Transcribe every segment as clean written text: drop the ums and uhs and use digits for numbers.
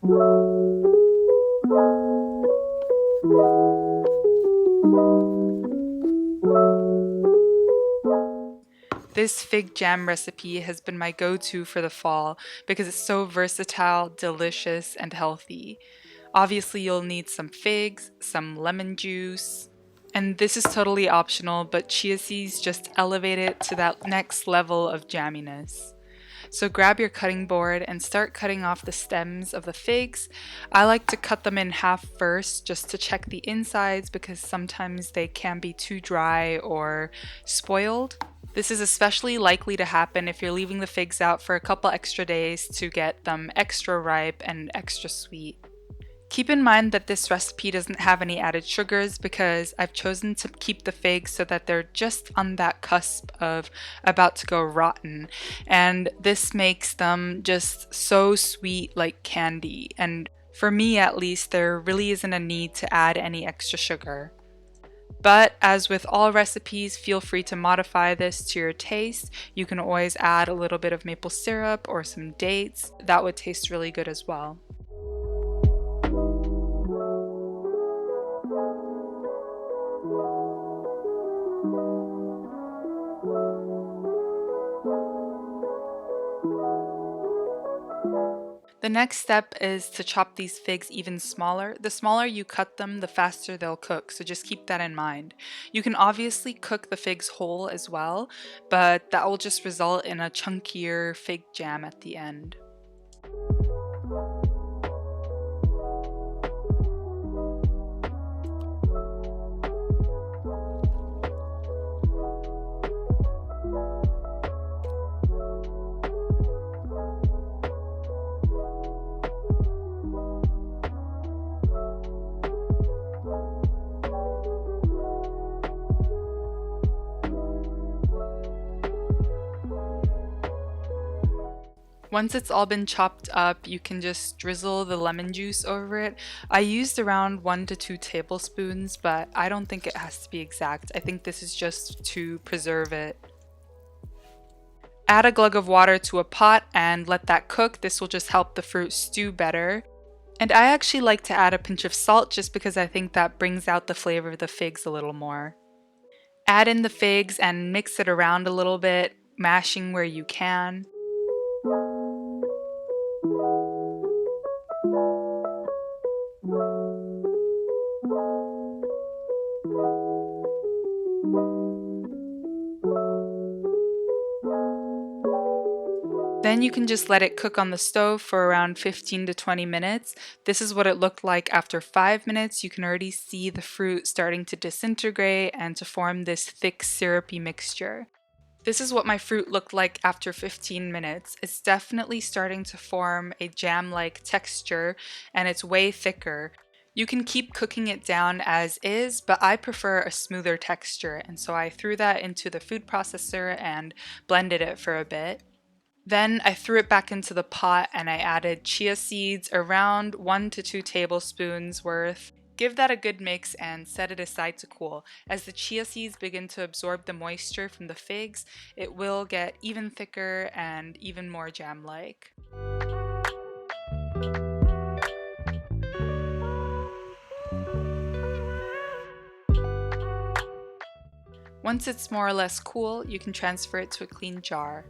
This fig jam recipe has been my go-to for the fall because it's so versatile, delicious, and healthy. Obviously, you'll need some figs, some lemon juice, and this is totally optional, but chia seeds just elevate it to that next level of jamminess. So grab your cutting board and start cutting off the stems of the figs. I like to cut them in half first just to check the insides because sometimes they can be too dry or spoiled. This is especially likely to happen if you're leaving the figs out for a couple extra days to get them extra ripe and extra sweet. Keep in mind that this recipe doesn't have any added sugars because I've chosen to keep the figs so that they're just on that cusp of about to go rotten. And this makes them just so sweet like candy. And for me at least, there really isn't a need to add any extra sugar. But as with all recipes, feel free to modify this to your taste. You can always add a little bit of maple syrup or some dates. That would taste really good as well. The next step is to chop these figs even smaller. The smaller you cut them, the faster they'll cook, so just keep that in mind. You can obviously cook the figs whole as well, but that will just result in a chunkier fig jam at the end. Once it's all been chopped up, you can just drizzle the lemon juice over it. I used around 1 to 2 tablespoons, but I don't think it has to be exact. I think this is just to preserve it. Add a glug of water to a pot and let that cook. This will just help the fruit stew better. And I actually like to add a pinch of salt just because I think that brings out the flavor of the figs a little more. Add in the figs and mix it around a little bit, mashing where you can. Then you can just let it cook on the stove for around 15 to 20 minutes. This is what it looked like after 5 minutes. You can already see the fruit starting to disintegrate and to form this thick syrupy mixture. This is what my fruit looked like after 15 minutes. It's definitely starting to form a jam-like texture and it's way thicker. You can keep cooking it down as is, but I prefer a smoother texture, and so I threw that into the food processor and blended it for a bit. Then I threw it back into the pot and I added chia seeds, around 1 to 2 tablespoons worth. Give that a good mix and set it aside to cool. As the chia seeds begin to absorb the moisture from the figs, it will get even thicker and even more jam-like. Once it's more or less cool, you can transfer it to a clean jar.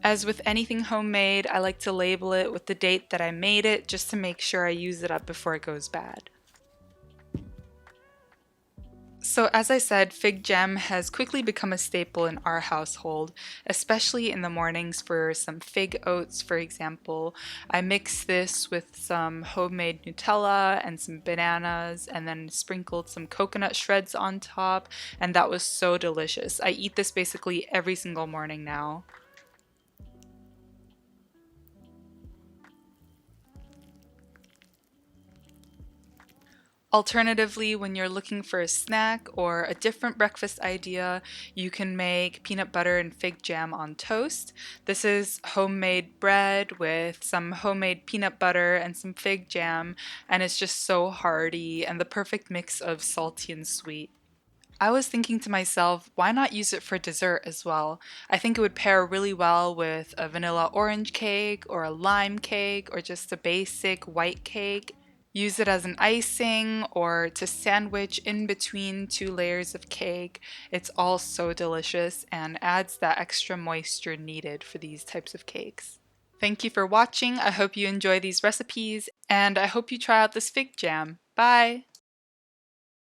As with anything homemade, I like to label it with the date that I made it just to make sure I use it up before it goes bad. So as I said, fig jam has quickly become a staple in our household, especially in the mornings for some fig oats, for example. I mix this with some homemade Nutella and some bananas and then sprinkled some coconut shreds on top, and that was so delicious. I eat this basically every single morning now. Alternatively, when you're looking for a snack or a different breakfast idea, you can make peanut butter and fig jam on toast. This is homemade bread with some homemade peanut butter and some fig jam, and it's just so hearty and the perfect mix of salty and sweet. I was thinking to myself, why not use it for dessert as well? I think it would pair really well with a vanilla orange cake or a lime cake or just a basic white cake. Use it as an icing or to sandwich in between two layers of cake. It's all so delicious and adds that extra moisture needed for these types of cakes. Thank you for watching. I hope you enjoy these recipes and I hope you try out this fig jam. Bye!